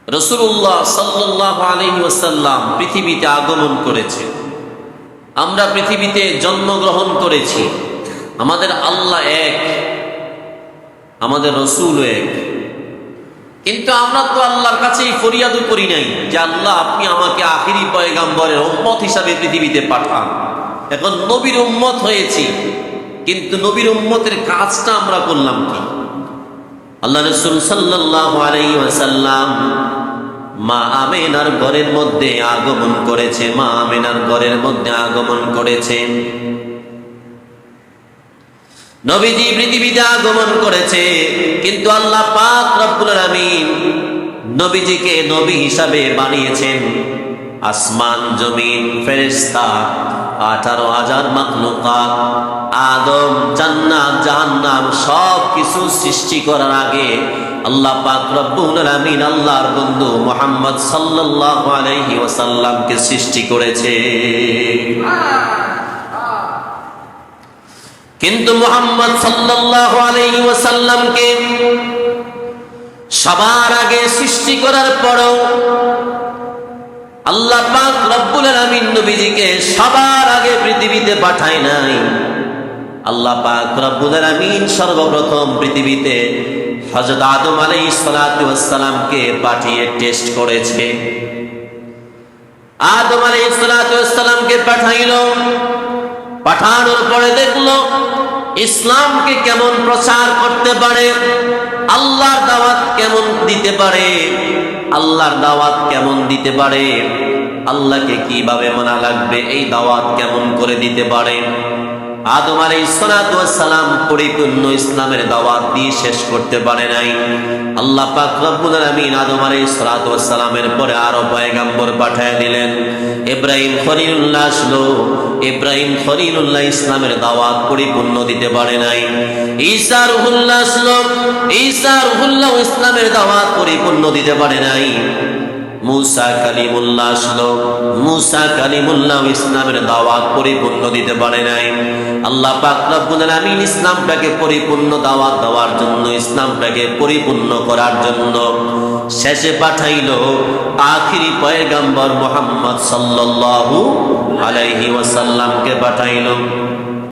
রাসূলুল্লাহ সাল্লাল্লাহু আলাইহি ওয়াসাল্লাম পৃথিবীতে আগমন করেছে। আমরা পৃথিবীতে জন্মগ্রহণ করেছি। আমাদের আল্লাহ এক, আমাদের রাসূল এক। কিন্তু আমরা তো আল্লাহর কাছেই ফরিয়াদও করি নাই যে আল্লাহ আপনি আমাকে আখিরি পয়গাম্বরের উম্মত হিসাবে পৃথিবীতে পাঠান। এখন নবীর উম্মত হয়েছি, কিন্তু নবীর উম্মতের কাজটা আমরা করলাম কি? আল্লাহ রাসূল সাল্লাল্লাহু আলাইহি ওয়াসাল্লাম মা আমিনার ঘরের মধ্যে আগমন করেছে। মা আমিনার ঘরের মধ্যে আগমন করেছেন। নবীজি পৃথিবীতে আগমন করেছে, কিন্তু আল্লাহ পাক রব্বুল আলামিন নবীজিকে নবী হিসাবে বানিয়েছেন। আসমান, জমিন, ফেরেশতা, 18,000 মাখলুকাত, আদম, জান্নাত, জাহান্নাম সব কিছু সৃষ্টি করার আগে আল্লাহ পাক রব্বুল আলামিন আল্লাহর বন্ধু মুহাম্মদ সাল্লাল্লাহু আলাইহি ওয়াসাল্লামকে সৃষ্টি করেছে। কিন্তু মুহাম্মদ সাল্লাল্লাহু আলাইহি ওয়াসাল্লামকে সবার আগে সৃষ্টি করার পরেও আল্লাহ পাক রব্বুল আলামিন নবীজিকে সবার আগে পৃথিবীতে পাঠায় নাই। আল্লাহ পাক রব্বুল আলামিন সর্বপ্রথম পৃথিবীতে হযরত আদম আলাইহিস সালাতু ওয়াস সালামকে পাঠিয়ে টেস্ট করেছে। আদম আলাইহিস সালাতু ওয়াস সালামকে পাঠাইলো। পাঠানোর পরে দেখলো ইসলামকে কেমন প্রচার করতে পারে, আল্লাহর দাওয়াত কেমন দিতে পারে, আল্লাহর দাওয়াত কেমন দিতে পারে, আল্লাহকে কিভাবে মানা লাগবে, এই দাওয়াত কেমন করে দিতে পারে। আদম আলাইহিস সালাতু ওয়াস সালাম পরিপূর্ণ ইসলামের দাওয়াত দিয়ে শেষ করতে পারে নাই। আল্লাহ পাক রব্বুল আলামিন আদম আলাইহিস সালাতু ওয়াস সালামের পরে আরো পয়গাম্বর পাঠিয়ে দিলেন। ইব্রাহিম খলিলুল্লাহ আসলো। ইব্রাহিম খলিলুল্লাহ ইসলামের দাওয়াত পরিপূর্ণ দিতে পারে নাই। ঈসা রূহুল্লাহ আসলো। ঈসা রূহুল্লাহ ইসলামের দাওয়াত পরিপূর্ণ দিতে পারে নাই। মুসা কালিমুল্লাহ আসলো। মুসা কালিমুল্লাহ ইসলামের দাওয়াত পরিপূর্ণ দিতে পারে নাই। আল্লাহ পাক রব্বুল আলামিন ইসলামটাকে পরিপূর্ণ দাওয়াত দেওয়ার জন্য, ইসলামটাকে পরিপূর্ণ করার জন্য শেষে পাঠাইলো আখিরি পয়গাম্বর মুহাম্মদ সাল্লাল্লাহু আলাইহি ওয়াসাল্লামকে পাঠাইলো।